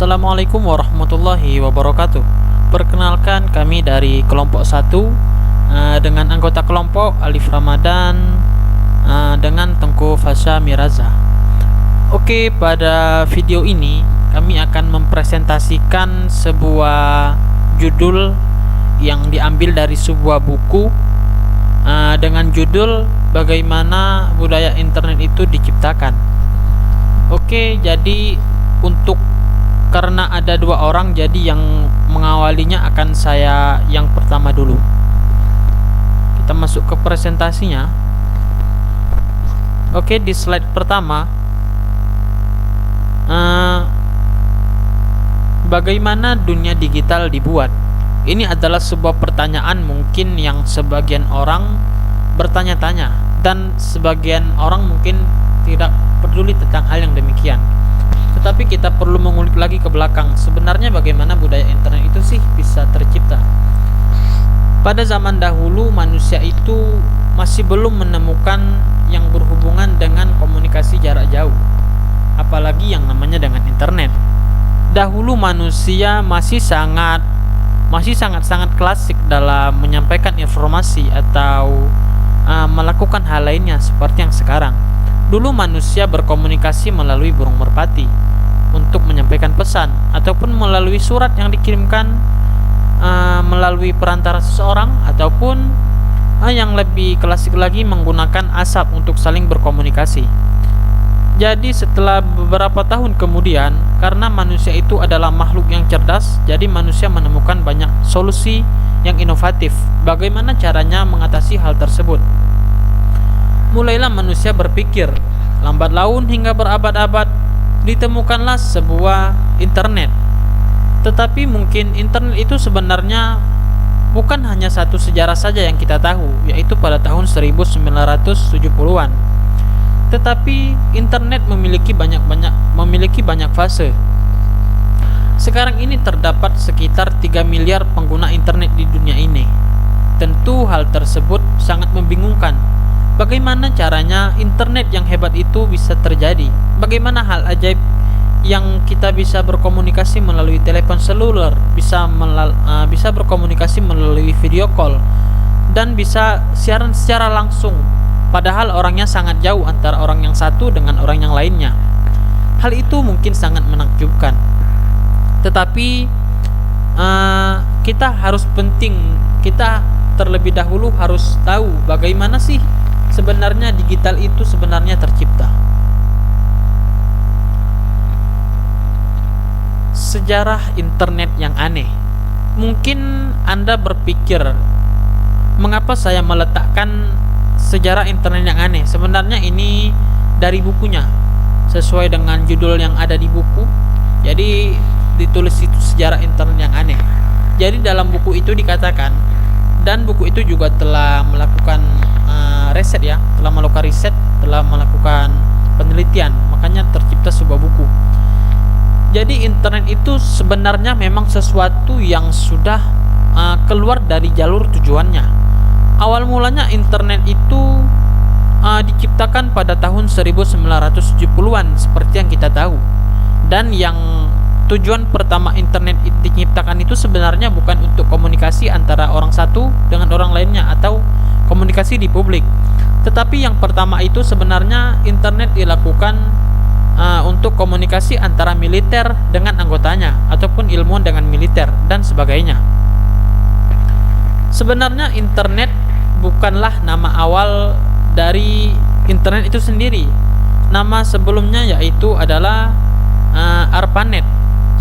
Assalamualaikum warahmatullahi wabarakatuh. Perkenalkan, kami dari kelompok 1 dengan anggota kelompok Alif Ramadan dengan Tengku Fasha Miraza. Oke, pada video ini kami akan mempresentasikan sebuah judul yang diambil dari sebuah buku dengan judul Bagaimana Budaya Internet Itu Diciptakan. Oke, jadi karena ada 2 orang, jadi yang mengawalinya akan saya yang pertama dulu. Kita masuk ke presentasinya. Oke, di slide pertama, bagaimana dunia digital dibuat? Ini adalah sebuah pertanyaan mungkin yang sebagian orang bertanya-tanya, dan sebagian orang mungkin tidak peduli tentang hal yang demikian. Tetapi kita perlu mengulik lagi ke belakang, sebenarnya bagaimana budaya internet itu sih bisa tercipta. Pada zaman dahulu, manusia itu masih belum menemukan yang berhubungan dengan komunikasi jarak jauh, apalagi yang namanya dengan internet. Dahulu manusia masih sangat klasik dalam menyampaikan informasi atau melakukan hal lainnya seperti yang sekarang. Dulu manusia berkomunikasi melalui burung merpati untuk menyampaikan pesan, ataupun melalui surat yang dikirimkan melalui perantara seseorang, ataupun yang lebih klasik lagi menggunakan asap untuk saling berkomunikasi. Jadi setelah beberapa tahun kemudian, karena manusia itu adalah makhluk yang cerdas, jadi manusia menemukan banyak solusi yang inovatif bagaimana caranya mengatasi hal tersebut. Mulailah manusia berpikir, lambat laun hingga berabad-abad ditemukanlah sebuah internet. Tetapi mungkin internet itu sebenarnya bukan hanya satu sejarah saja yang kita tahu, yaitu pada tahun 1970-an. Tetapi internet memiliki banyak fase. Sekarang ini terdapat sekitar 3 miliar pengguna internet di dunia ini. Tentu hal tersebut sangat membingungkan. Bagaimana caranya internet yang hebat itu bisa terjadi? Bagaimana hal ajaib yang kita bisa berkomunikasi melalui telepon seluler, bisa berkomunikasi melalui video call, dan bisa siaran secara langsung, padahal orangnya sangat jauh antara orang yang satu dengan orang yang lainnya. Hal itu mungkin sangat menakjubkan. Tetapi kita terlebih dahulu harus tahu bagaimana sih sebenarnya digital itu sebenarnya tercipta. Sejarah internet yang aneh. Mungkin Anda berpikir, mengapa saya meletakkan sejarah internet yang aneh? Sebenarnya ini dari bukunya, sesuai dengan judul yang ada di buku. Jadi ditulis itu sejarah internet yang aneh. Jadi dalam buku itu dikatakan, dan buku itu juga telah melakukan telah melakukan penelitian, makanya tercipta sebuah buku. Jadi internet itu sebenarnya memang sesuatu yang sudah keluar dari jalur tujuannya. Awal mulanya internet itu diciptakan pada tahun 1970-an seperti yang kita tahu. Dan yang tujuan pertama internet diciptakan itu sebenarnya bukan untuk komunikasi antara orang satu dengan orang lainnya atau komunikasi di publik. Tetapi yang pertama itu sebenarnya internet dilakukan untuk komunikasi antara militer dengan anggotanya, ataupun ilmuwan dengan militer, dan sebagainya. Sebenarnya internet bukanlah nama awal dari internet itu sendiri. Nama sebelumnya yaitu adalah ARPANET,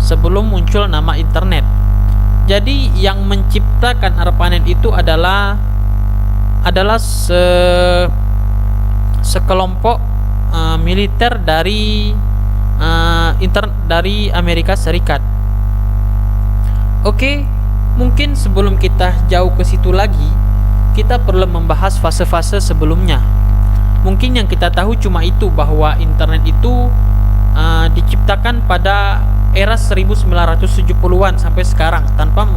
sebelum muncul nama internet. Jadi yang menciptakan ARPANET itu adalah sekelompok militer dari Amerika Serikat. Oke, mungkin sebelum kita jauh ke situ lagi, kita perlu membahas fase-fase sebelumnya. Mungkin yang kita tahu cuma itu, bahwa internet itu diciptakan pada era 1970-an sampai sekarang tanpa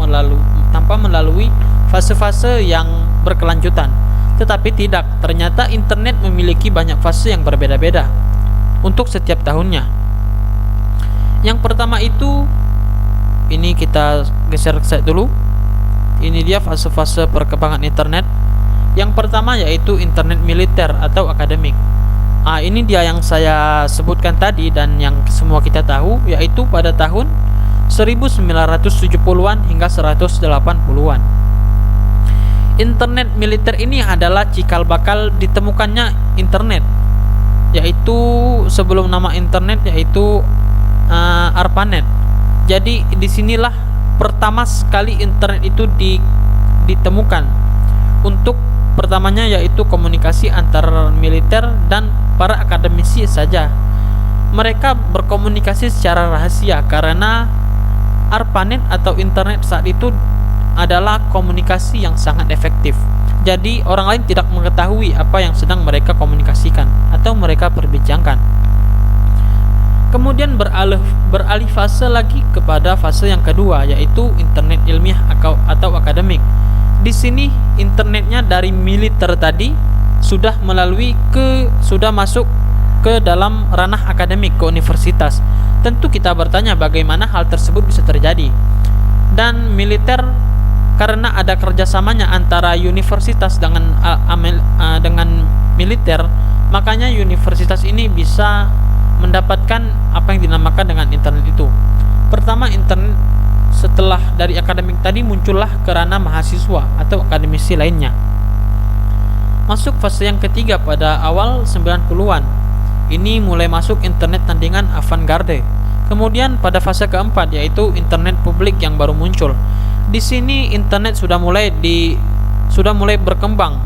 melalui fase-fase yang berkelanjutan. Tetapi tidak, ternyata internet memiliki banyak fase yang berbeda-beda untuk setiap tahunnya. Yang pertama itu, ini kita geser slide dulu. Ini dia fase-fase perkembangan internet. Yang pertama yaitu internet militer atau akademik. Ini dia yang saya sebutkan tadi dan yang semua kita tahu, yaitu pada tahun 1970-an hingga 180-an. Internet militer ini adalah cikal bakal ditemukannya internet, yaitu sebelum nama internet yaitu ARPANET. Jadi disinilah pertama sekali internet itu ditemukan. Untuk pertamanya yaitu komunikasi antar militer dan para akademisi saja. Mereka berkomunikasi secara rahasia karena ARPANET atau internet saat itu adalah komunikasi yang sangat efektif. Jadi orang lain tidak mengetahui apa yang sedang mereka komunikasikan atau mereka perbincangkan. Kemudian beralih fase lagi kepada fase yang kedua, yaitu internet ilmiah atau akademik. Di sini internetnya dari militer tadi sudah masuk ke dalam ranah akademik, ke universitas. Tentu kita bertanya bagaimana hal tersebut bisa terjadi. Dan militer, karena ada kerjasamanya antara universitas dengan militer, makanya universitas ini bisa mendapatkan apa yang dinamakan dengan internet itu. Pertama, internet setelah dari akademik tadi muncullah ke ranah mahasiswa atau akademisi lainnya. Masuk fase yang ketiga pada awal 90-an. Ini mulai masuk internet tandingan avant-garde. Kemudian pada fase keempat yaitu internet publik yang baru muncul. Di sini internet sudah mulai berkembang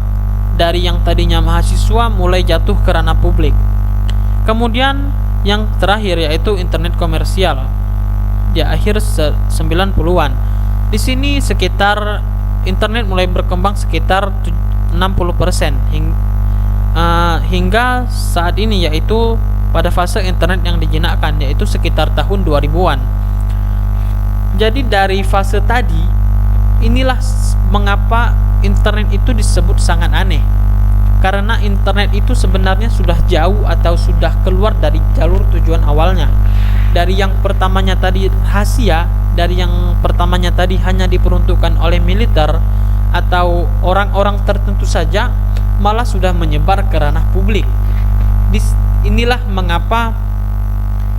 dari yang tadinya mahasiswa mulai jatuh ke ranah publik. Kemudian yang terakhir yaitu internet komersial di akhir 90-an. Di sini sekitar internet mulai berkembang sekitar 60% hingga saat ini, yaitu pada fase internet yang dijinakkan yaitu sekitar tahun 2000-an. Jadi dari fase tadi, inilah mengapa internet itu disebut sangat aneh. Karena internet itu sebenarnya sudah jauh atau sudah keluar dari jalur tujuan awalnya. Dari yang pertamanya tadi rahasia, dari yang pertamanya tadi hanya diperuntukkan oleh militer atau orang-orang tertentu saja, malah sudah menyebar ke ranah publik. Inilah mengapa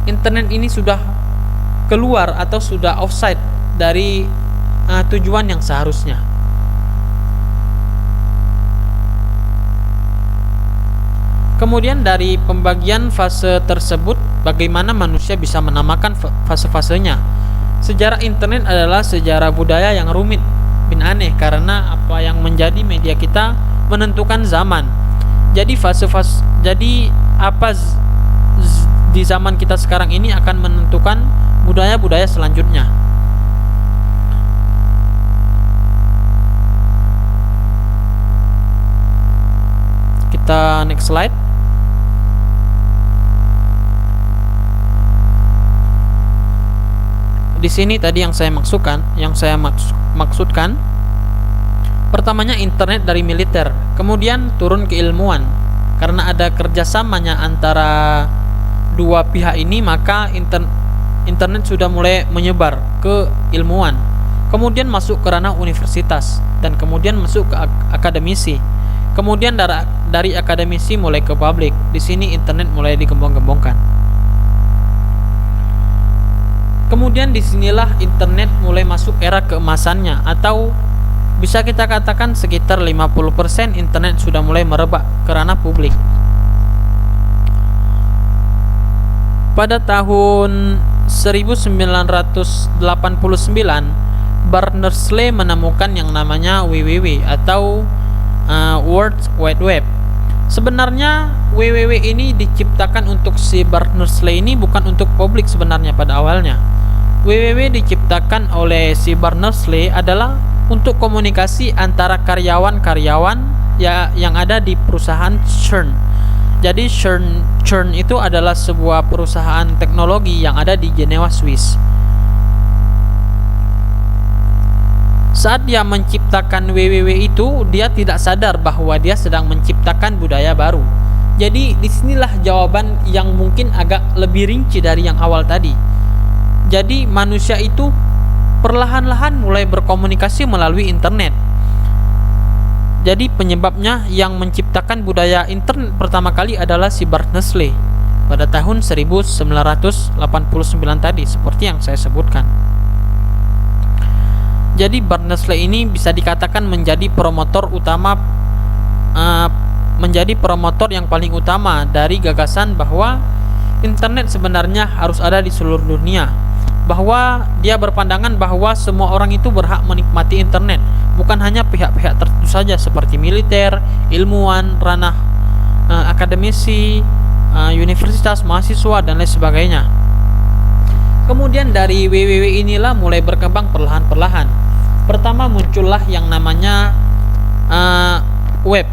internet ini sudah keluar atau sudah offside dari tujuan yang seharusnya. Kemudian dari pembagian fase tersebut, bagaimana manusia bisa menamakan fase-fasenya. Sejarah internet adalah sejarah budaya yang rumit bin aneh, karena apa yang menjadi media kita menentukan zaman. Jadi di zaman kita sekarang ini akan menentukan budaya-budaya selanjutnya. Kita next slide. Di sini tadi yang saya maksudkan, pertamanya internet dari militer, kemudian turun ke ilmuwan. Karena ada kerjasamanya antara dua pihak ini, maka internet sudah mulai menyebar ke ilmuwan, kemudian masuk ke ranah universitas, dan kemudian masuk ke akademisi. Kemudian dari akademisi mulai ke publik. Di sini internet mulai digembong-gembongkan. Kemudian disinilah internet mulai masuk era keemasannya, atau bisa kita katakan sekitar 50% internet sudah mulai merebak ke ranah publik. Pada tahun 1989, Berners-Lee menemukan yang namanya WWW atau World Wide Web. Sebenarnya WWW ini diciptakan untuk si Berners-Lee ini, bukan untuk publik sebenarnya pada awalnya. WWW diciptakan oleh si Berners-Lee adalah untuk komunikasi antara karyawan-karyawan yang ada di perusahaan CERN. Jadi CERN itu adalah sebuah perusahaan teknologi yang ada di Jenewa, Swiss. Saat dia menciptakan WWW itu, dia tidak sadar bahwa dia sedang menciptakan budaya baru. Jadi disinilah jawaban yang mungkin agak lebih rinci dari yang awal tadi. Jadi manusia itu perlahan-lahan mulai berkomunikasi melalui internet. Jadi penyebabnya yang menciptakan budaya internet pertama kali adalah si Berners-Lee pada tahun 1989 tadi, seperti yang saya sebutkan. Jadi Berners-Lee ini bisa dikatakan menjadi promotor yang paling utama dari gagasan bahwa internet sebenarnya harus ada di seluruh dunia, bahwa dia berpandangan bahwa semua orang itu berhak menikmati internet, bukan hanya pihak-pihak tertentu saja seperti militer, ilmuwan, ranah akademisi, universitas, mahasiswa, dan lain sebagainya. Kemudian dari www inilah mulai berkembang perlahan-perlahan. Pertama muncullah yang namanya web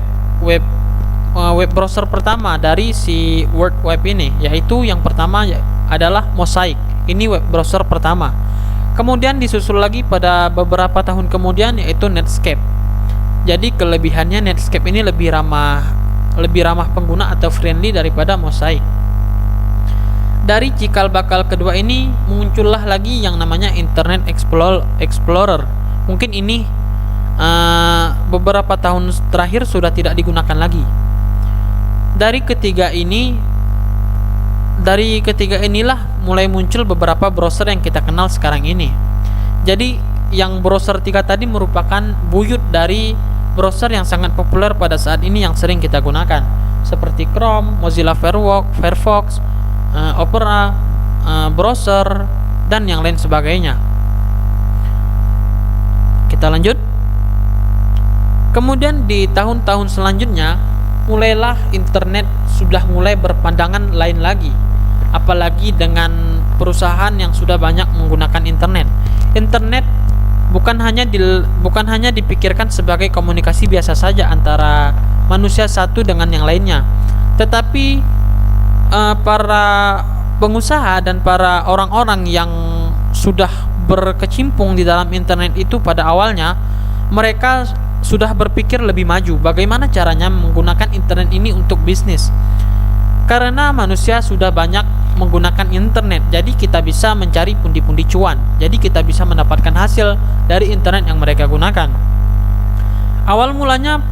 browser pertama dari si World Web ini, yaitu yang pertama adalah Mosaic. Ini web browser pertama. Kemudian disusul lagi pada beberapa tahun kemudian yaitu Netscape. Jadi kelebihannya Netscape ini lebih ramah pengguna atau friendly daripada Mosaic. Dari cikal bakal kedua ini muncullah lagi yang namanya Internet Explorer. Mungkin ini beberapa tahun terakhir sudah tidak digunakan lagi. Dari ketiga inilah mulai muncul beberapa browser yang kita kenal sekarang ini. Jadi yang browser 3 tadi merupakan buyut dari browser yang sangat populer pada saat ini yang sering kita gunakan, seperti Chrome, Mozilla Firefox, Opera browser, dan yang lain sebagainya. Kita lanjut. Kemudian di tahun-tahun selanjutnya mulailah internet sudah mulai berpandangan lain lagi, apalagi dengan perusahaan yang sudah banyak menggunakan internet. Internet bukan hanya dipikirkan sebagai komunikasi biasa saja antara manusia satu dengan yang lainnya, tetapi para pengusaha dan para orang-orang yang sudah berkecimpung di dalam internet itu pada awalnya mereka sudah berpikir lebih maju bagaimana caranya menggunakan internet ini untuk bisnis. Karena manusia sudah banyak menggunakan internet, jadi kita bisa mencari pundi-pundi cuan. Jadi kita bisa mendapatkan hasil dari internet yang mereka gunakan. Awal mulanya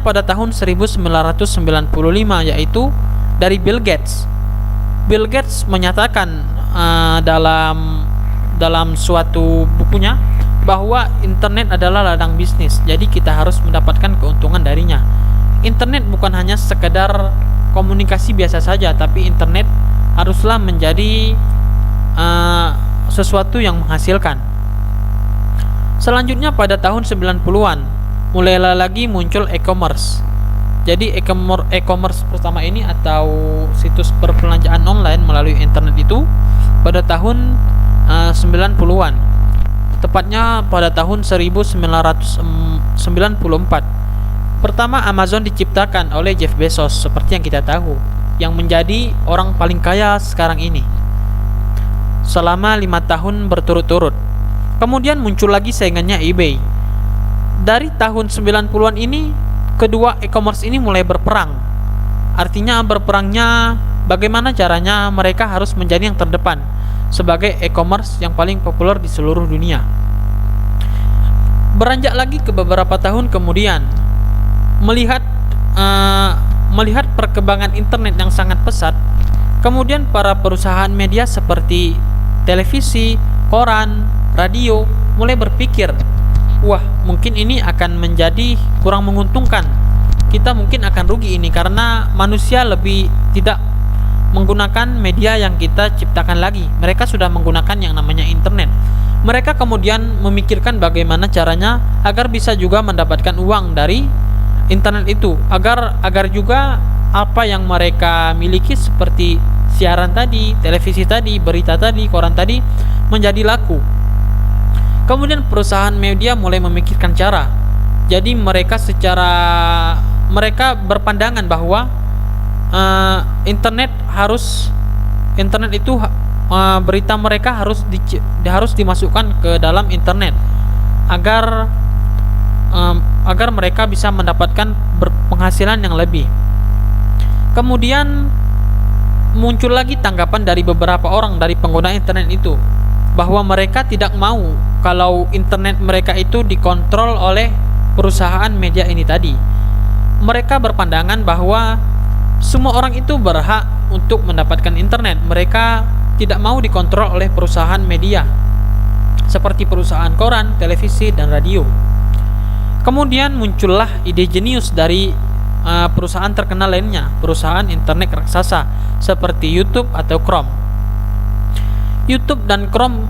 pada tahun 1995, yaitu dari Bill Gates. Bill Gates menyatakan dalam suatu bukunya bahwa internet adalah ladang bisnis. Jadi kita harus mendapatkan keuntungan darinya. Internet bukan hanya sekedar komunikasi biasa saja, tapi internet haruslah menjadi sesuatu yang menghasilkan. Selanjutnya pada tahun 90-an mulailah lagi muncul e-commerce. Jadi e-commerce pertama ini atau situs perbelanjaan online melalui internet itu pada tahun 90-an, tepatnya pada tahun 1994. Pertama, Amazon diciptakan oleh Jeff Bezos seperti yang kita tahu, yang menjadi orang paling kaya sekarang ini selama 5 tahun berturut-turut. Kemudian muncul lagi saingannya eBay. Dari tahun 90-an ini, kedua e-commerce ini mulai berperang. Artinya berperangnya bagaimana caranya mereka harus menjadi yang terdepan sebagai e-commerce yang paling populer di seluruh dunia. Beranjak lagi ke beberapa tahun kemudian, melihat perkembangan internet yang sangat pesat, kemudian para perusahaan media seperti televisi, koran, radio mulai berpikir, wah, mungkin ini akan menjadi kurang menguntungkan. Kita mungkin akan rugi ini karena manusia lebih tidak menggunakan media yang kita ciptakan lagi. Mereka sudah menggunakan yang namanya internet. Mereka kemudian memikirkan bagaimana caranya agar bisa juga mendapatkan uang dari internet itu, agar juga apa yang mereka miliki seperti siaran tadi, televisi tadi, berita tadi, koran tadi menjadi laku. Kemudian perusahaan media mulai memikirkan cara. Jadi mereka berpandangan bahwa internet itu berita mereka harus dimasukkan ke dalam internet agar mereka bisa mendapatkan penghasilan yang lebih. Kemudian muncul lagi tanggapan dari beberapa orang dari pengguna internet itu, bahwa mereka tidak mau kalau internet mereka itu dikontrol oleh perusahaan media ini tadi. Mereka berpandangan bahwa semua orang itu berhak untuk mendapatkan internet. Mereka tidak mau dikontrol oleh perusahaan media seperti perusahaan koran, televisi, dan radio. Kemudian muncullah ide jenius dari perusahaan terkenal lainnya, perusahaan internet raksasa seperti YouTube atau Chrome. YouTube dan Chrome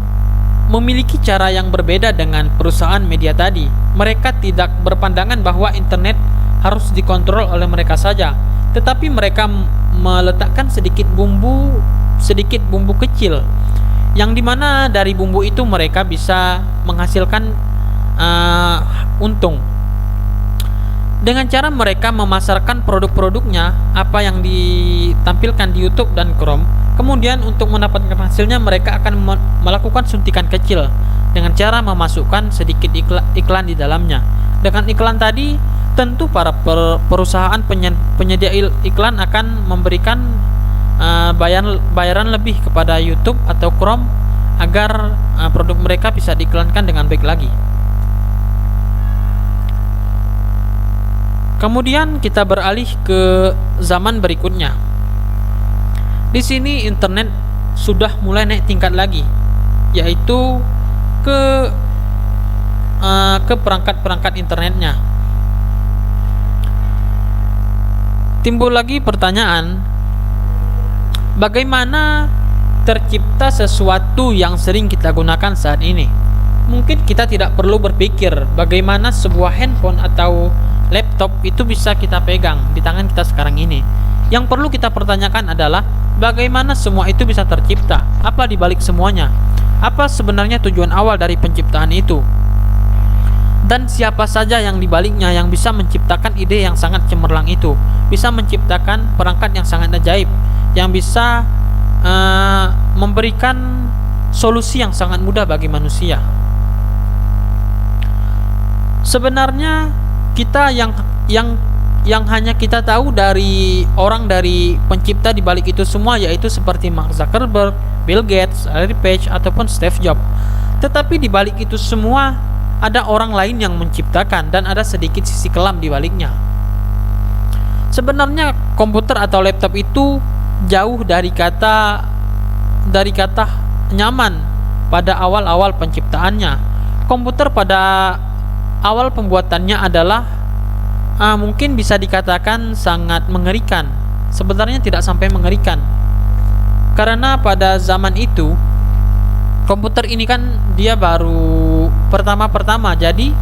memiliki cara yang berbeda dengan perusahaan media tadi. Mereka tidak berpandangan bahwa internet harus dikontrol oleh mereka saja, tetapi mereka meletakkan sedikit bumbu kecil, yang dimana dari bumbu itu mereka bisa menghasilkan untung. Dengan cara mereka memasarkan produk-produknya, apa yang ditampilkan di YouTube dan Chrome, kemudian untuk mendapatkan hasilnya mereka akan melakukan suntikan kecil dengan cara memasukkan sedikit iklan di dalamnya. Dengan iklan tadi, tentu para perusahaan penyedia iklan akan memberikan bayaran lebih kepada YouTube atau Chrome agar produk mereka bisa diiklankan dengan baik lagi. Kemudian kita beralih ke zaman berikutnya. Di sini internet sudah mulai naik tingkat lagi, yaitu ke perangkat-perangkat internetnya. Timbul lagi pertanyaan, bagaimana tercipta sesuatu yang sering kita gunakan saat ini? Mungkin kita tidak perlu berpikir bagaimana sebuah handphone atau laptop itu bisa kita pegang di tangan kita sekarang ini. Yang perlu kita pertanyakan adalah bagaimana semua itu bisa tercipta? Apa dibalik semuanya? Apa sebenarnya tujuan awal dari penciptaan itu? Dan siapa saja yang dibaliknya yang bisa menciptakan ide yang sangat cemerlang itu, bisa menciptakan perangkat yang sangat ajaib, yang bisa memberikan solusi yang sangat mudah bagi manusia. Sebenarnya kita yang hanya kita tahu dari pencipta di balik itu semua, yaitu seperti Mark Zuckerberg, Bill Gates, Larry Page ataupun Steve Jobs. Tetapi di balik itu semua ada orang lain yang menciptakan dan ada sedikit sisi kelam di baliknya. Sebenarnya komputer atau laptop itu jauh dari kata nyaman pada awal-awal penciptaannya. Komputer pada awal pembuatannya adalah mungkin bisa dikatakan sangat mengerikan. Sebenarnya tidak sampai mengerikan, karena pada zaman itu komputer ini kan dia baru pertama-pertama, jadi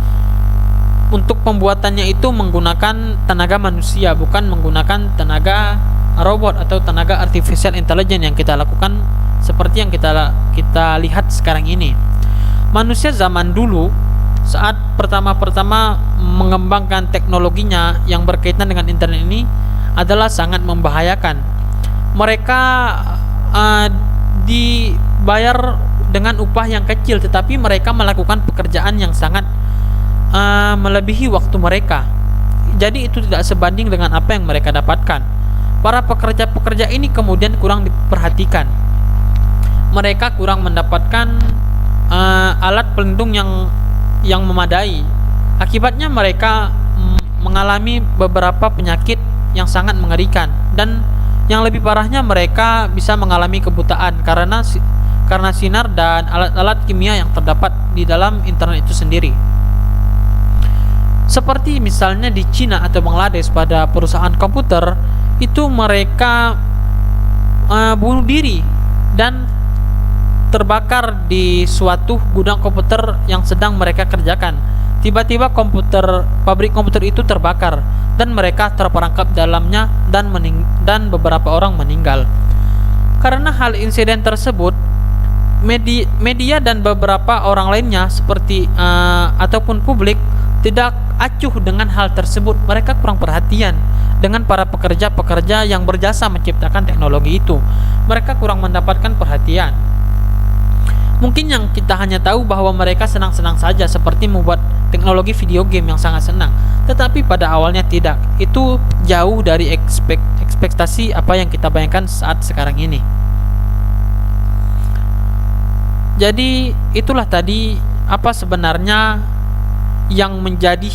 untuk pembuatannya itu menggunakan tenaga manusia, bukan menggunakan tenaga robot atau tenaga artificial intelligence yang kita lakukan seperti yang kita lihat sekarang ini. Manusia zaman dulu saat pertama-pertama mengembangkan teknologinya yang berkaitan dengan internet ini adalah sangat membahayakan. Mereka dibayar dengan upah yang kecil, tetapi mereka melakukan pekerjaan yang sangat melebihi waktu mereka. Jadi itu tidak sebanding dengan apa yang mereka dapatkan. Para pekerja-pekerja ini kemudian kurang diperhatikan. Mereka kurang mendapatkan alat pelindung yang memadai. Akibatnya mereka mengalami beberapa penyakit yang sangat mengerikan, dan yang lebih parahnya mereka bisa mengalami kebutaan karena sinar dan alat-alat kimia yang terdapat di dalam internet itu sendiri. Seperti misalnya di Cina atau Bangladesh, pada perusahaan komputer itu mereka bunuh diri dan terbakar di suatu gudang komputer yang sedang mereka kerjakan. Tiba-tiba pabrik komputer itu terbakar dan mereka terperangkap dalamnya dan beberapa orang meninggal. Karena hal insiden tersebut, media dan beberapa orang lainnya seperti ataupun publik tidak acuh dengan hal tersebut. Mereka kurang perhatian dengan para pekerja-pekerja yang berjasa menciptakan teknologi itu. Mereka kurang mendapatkan perhatian. Mungkin yang kita hanya tahu bahwa mereka senang-senang saja, seperti membuat teknologi video game yang sangat senang. Tetapi pada awalnya tidak. Itu jauh dari ekspektasi apa yang kita bayangkan saat sekarang ini. Jadi itulah tadi apa sebenarnya yang menjadi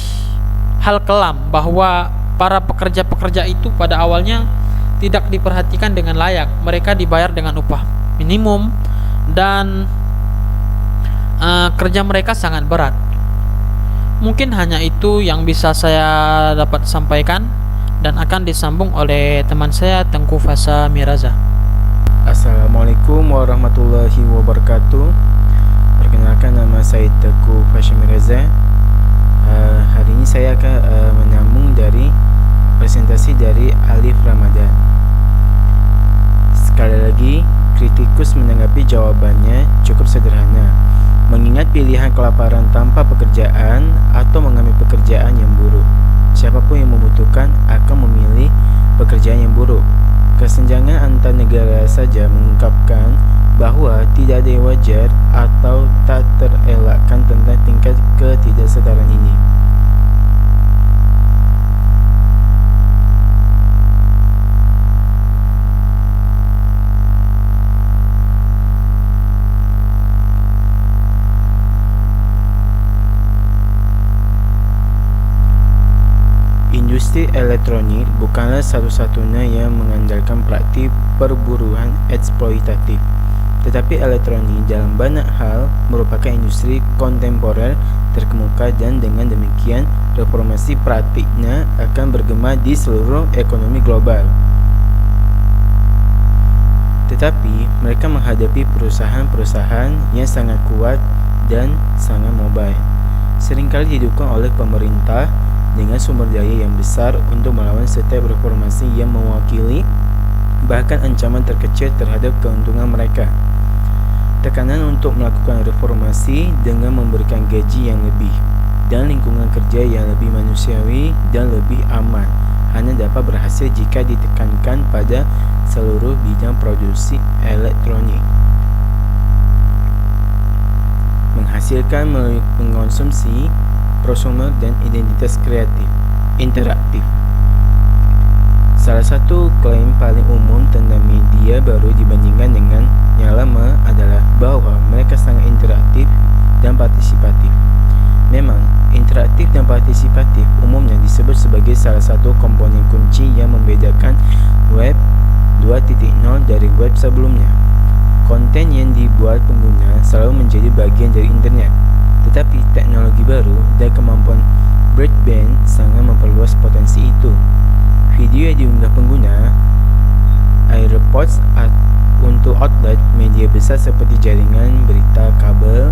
hal kelam, bahwa para pekerja-pekerja itu pada awalnya tidak diperhatikan dengan layak. Mereka dibayar dengan upah minimum dan kerja mereka sangat berat. Mungkin hanya itu yang bisa saya dapat sampaikan dan akan disambung oleh teman saya Tengku Fasa Miraza. Assalamualaikum warahmatullahi wabarakatuh. Perkenalkan, nama saya Tengku Fasa Miraza. Hari ini saya akan menyambung dari presentasi dari Alif Ramadan. Sekali lagi, kritikus menanggapi jawabannya cukup sederhana. Mengingat pilihan kelaparan tanpa pekerjaan atau mengambil pekerjaan yang buruk, siapapun yang membutuhkan akan memilih pekerjaan yang buruk. Kesenjangan antar negara saja mengungkapkan bahwa tidak ada yang wajar atau tak terelakkan tentang tingkat ketidaksetaraan ini. Industri elektronik bukanlah satu-satunya yang mengandalkan praktik perburuan eksploitatif, tetapi elektronik dalam banyak hal merupakan industri kontemporer terkemuka, dan dengan demikian reformasi praktiknya akan bergema di seluruh ekonomi global. Tetapi mereka menghadapi perusahaan-perusahaan yang sangat kuat dan sangat mobile, seringkali didukung oleh pemerintah dengan sumber daya yang besar untuk melawan setiap reformasi yang mewakili bahkan ancaman terkecil terhadap keuntungan mereka. Tekanan untuk melakukan reformasi dengan memberikan gaji yang lebih dan lingkungan kerja yang lebih manusiawi dan lebih aman hanya dapat berhasil jika ditekankan pada seluruh bidang produksi elektronik. Menghasilkan melalui pengonsumsi, prosumer, dan identitas kreatif interaktif. Salah satu klaim paling umum tentang media baru dibandingkan dengan yang lama adalah bahwa mereka sangat interaktif dan partisipatif. Memang, interaktif dan partisipatif umumnya disebut sebagai salah satu komponen kunci yang membedakan web 2.0 dari web sebelumnya. Konten yang dibuat pengguna selalu menjadi bagian dari internet, tetapi teknologi baru dan kemampuan broadband sangat memperluas potensi itu. Video yang diunggah pengguna AirPods untuk outlet media besar seperti jaringan berita kabel,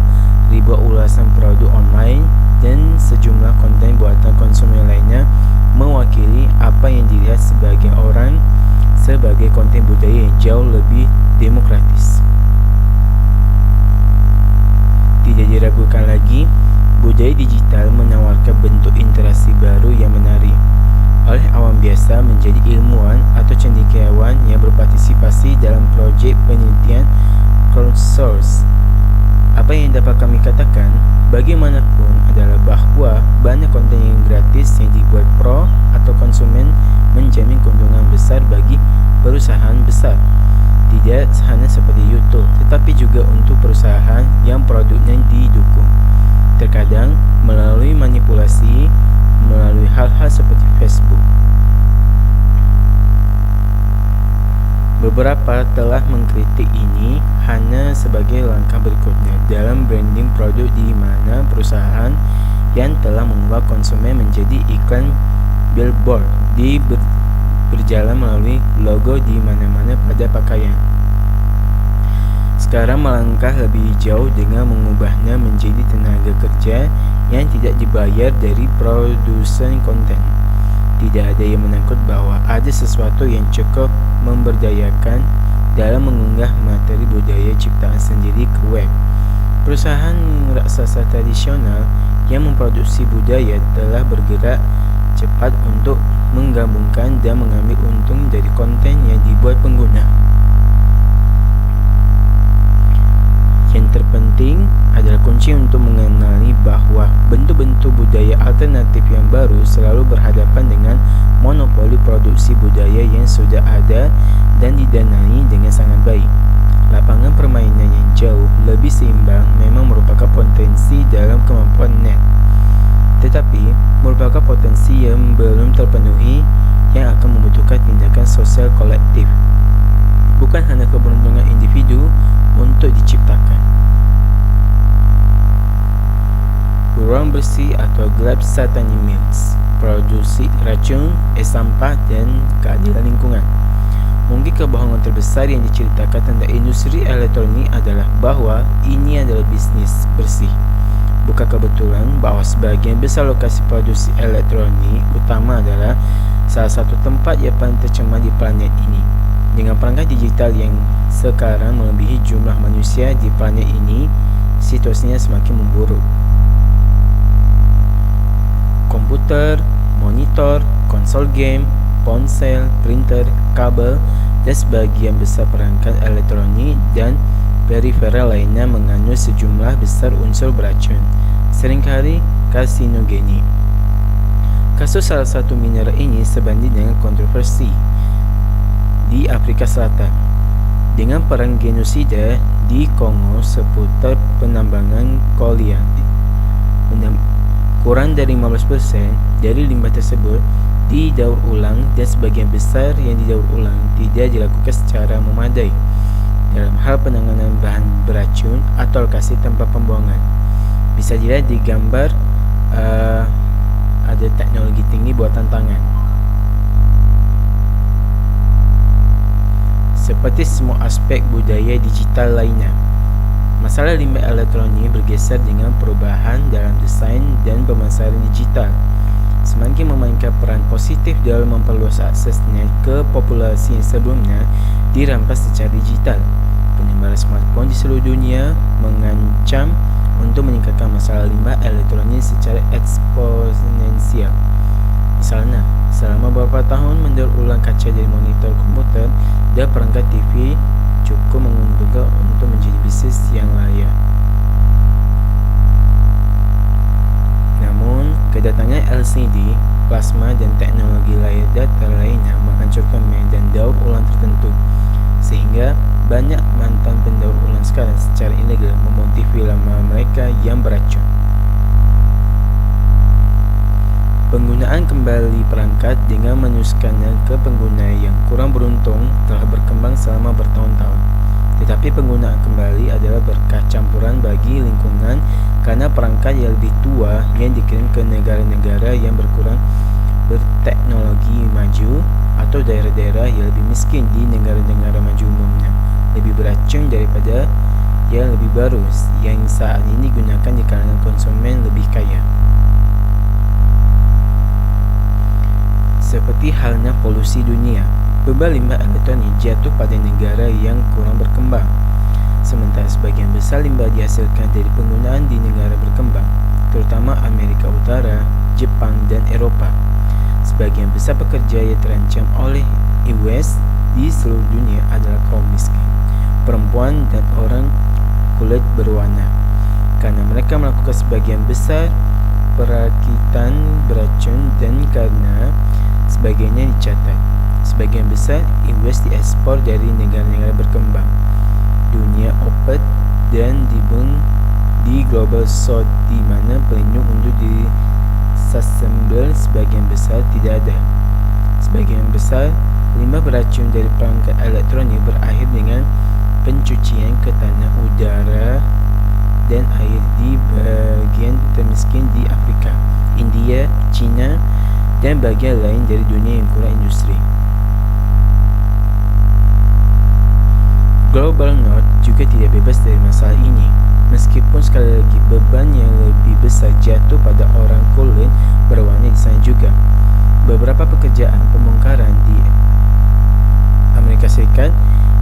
ribuan ulasan produk online, dan sejumlah konten buatan konsumen lainnya mewakili apa yang dilihat sebagian orang sebagai konten budaya yang jauh lebih demokratis. Tidak diragukan lagi, budaya digital menawarkan bentuk interaksi baru yang menarik. Oleh awam biasa menjadi ilmuwan atau cendekiawan yang berpartisipasi dalam projek penelitian crowdsource. Apa yang dapat kami katakan bagaimanapun adalah bahwa banyak konten yang gratis yang dibuat pro atau konsumen menjamin keuntungan besar bagi perusahaan besar. Tidak hanya seperti YouTube, tetapi juga untuk perusahaan yang produknya didukung. Terkadang melalui manipulasi, melalui hal-hal seperti Facebook. Beberapa telah mengkritik ini hanya sebagai langkah berikutnya dalam branding produk, di mana perusahaan yang telah mengubah konsumen menjadi iklan billboard berjalan melalui logo di mana-mana pada pakaian. Sekarang melangkah lebih jauh dengan mengubahnya menjadi tenaga kerja yang tidak dibayar dari produsen konten. Tidak ada yang menangkut bahwa ada sesuatu yang cukup memberdayakan dalam mengunggah materi budaya ciptaan sendiri ke web. Perusahaan raksasa tradisional yang memproduksi budaya telah bergerak cepat untuk menggabungkan dan mengambil untung dari konten yang dibuat pengguna. Yang terpenting adalah kunci untuk mengenali bahwa bentuk-bentuk budaya alternatif yang baru selalu berhadapan dengan monopoli produksi budaya yang sudah ada dan didanai dengan sangat baik. Lapangan permainan yang jauh lebih seimbang memang merupakan potensi dalam kemampuan net, tetapi merupakan potensi yang belum terpenuhi yang akan membutuhkan tindakan sosial kolektif, bukan hanya keberuntungan individu untuk diciptakan. Ruang bersih atau Glyphosate Mills, produksi racun, sampah dan keadilan lingkungan. Mungkin kebohongan terbesar yang diceritakan tentang industri elektronik adalah bahawa ini adalah bisnis bersih. Bukan kebetulan bahawa sebahagian besar lokasi produksi elektronik utama adalah salah satu tempat yang paling tercemar di planet ini. Dengan perangkat digital yang sekarang melebihi jumlah manusia di planet ini, situasinya semakin memburuk. Komputer, monitor, konsol game, ponsel, printer, kabel, dan sebagian besar perangkat elektronik dan periferal lainnya mengandung sejumlah besar unsur beracun, seringkali karsinogenik. Kasus salah satu mineral ini sebanding dengan kontroversi di Afrika Selatan, dengan perang genosida di Kongo seputar penambangan kolonial. Kurang dari 15% dari limbah tersebut didaur ulang dan sebagian besar yang didaur ulang tidak dilakukan secara memadai dalam hal penanganan bahan beracun atau lokasi tempat pembuangan. Bisa dilihat di gambar ada teknologi tinggi buatan tangan. Seperti semua aspek budaya digital lainnya, masalah limbah elektronik bergeser dengan perubahan dalam desain dan pemasaran digital. Semakin memainkan peran positif dalam memperluas aksesnya ke populasi yang sebelumnya dirampas secara digital. Penyebaran smartphone di seluruh dunia mengancam untuk meningkatkan masalah limbah elektronik secara eksponensial. Misalnya, selama beberapa tahun mendaur ulang kaca dari monitor komputer dan perangkat TV cukup menguntungkan untuk menjadi bisnis yang layak. Namun, kedatangan LCD, plasma dan teknologi layar datar lainnya menghancurkan medan daur ulang tertentu, sehingga banyak mantan pendaur ulang sekarang secara ilegal memotifi lama mereka yang beracun. Penggunaan kembali perangkat dengan menyusahkannya ke pengguna yang kurang beruntung telah berkembang selama bertahun-tahun. Tetapi penggunaan kembali adalah berkah campuran bagi lingkungan karena perangkat yang lebih tua yang dikirim ke negara-negara yang berkurang berteknologi maju atau daerah-daerah yang lebih miskin di negara-negara maju umumnya lebih beracun daripada yang lebih baru yang saat ini digunakan di kalangan konsumen lebih kaya. Seperti halnya polusi dunia, beban limbah elektronik jatuh pada negara yang kurang berkembang, sementara sebagian besar limbah dihasilkan dari penggunaan di negara berkembang, terutama Amerika Utara, Jepang, dan Eropah. Sebagian besar pekerja yang terancam oleh e-waste di seluruh dunia adalah kaum miskin, perempuan, dan orang kulit berwarna, karena mereka melakukan sebagian besar perakitan beracun dan karena sebagainya dicatat. Sebagian besar e-waste diekspor dari negara-negara berkembang, dunia OPEC dan di Global South, di mana pelindung untuk disassemble sebagian besar tidak ada. Sebagian besar limbah beracun dari perangkat elektronik berakhir dengan pencucian ke tanah, udara dan air di bagian termiskin di Afrika, India, China, dan bagian lain dari dunia yang kurang industri. Global North juga tidak bebas dari masalah ini, meskipun sekali lagi beban yang lebih besar jatuh pada orang kulit berwarna di sana juga. Beberapa pekerjaan pembongkaran di Amerika Serikat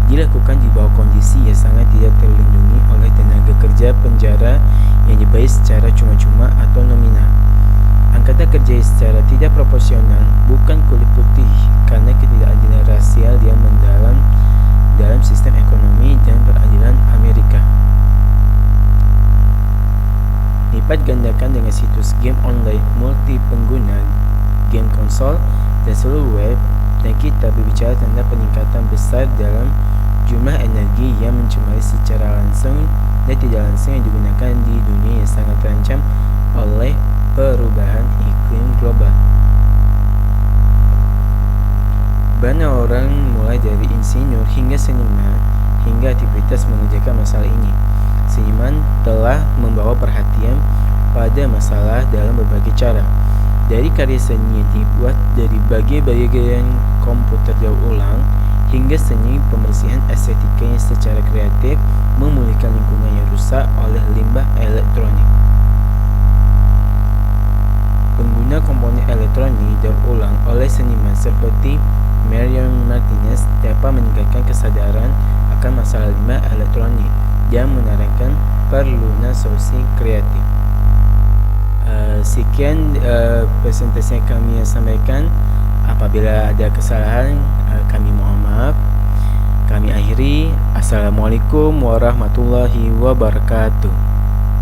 dilakukan di bawah kondisi yang sangat tidak terlindungi oleh tenaga kerja penjara yang dibayar secara cuma-cuma atau nominal. Angkatan kerja secara tidak proporsional, bukan kulit putih, karena ketidakadilan rasial yang mendalam dalam sistem ekonomi dan peradilan Amerika. dilipat gandakan dengan situs game online multi pengguna, game konsol dan seluruh web, dan kita berbicara tentang peningkatan besar dalam jumlah energi yang mencemari secara langsung dan tidak langsung yang digunakan di dunia yang sangat terancam oleh perubahan iklim global. Banyak orang mulai dari insinyur hingga seniman hingga aktivitas mengerjakan masalah ini. Seniman telah membawa perhatian pada masalah dalam berbagai cara. Dari karya seni yang dibuat dari bagian komputer daur ulang hingga seni pembersihan estetika yang secara kreatif memulihkan lingkungan yang rusak oleh limbah elektronik. Pengguna komponen elektronik daur ulang oleh seniman seperti Marion Martinez dapat meningkatkan kesadaran akan masalah limbah elektronik dan menarankan perlunya solusi kreatif. Sekian presentasi yang kami sampaikan. Apabila ada kesalahan, kami mohon maaf. Kami akhiri. Assalamualaikum warahmatullahi wabarakatuh.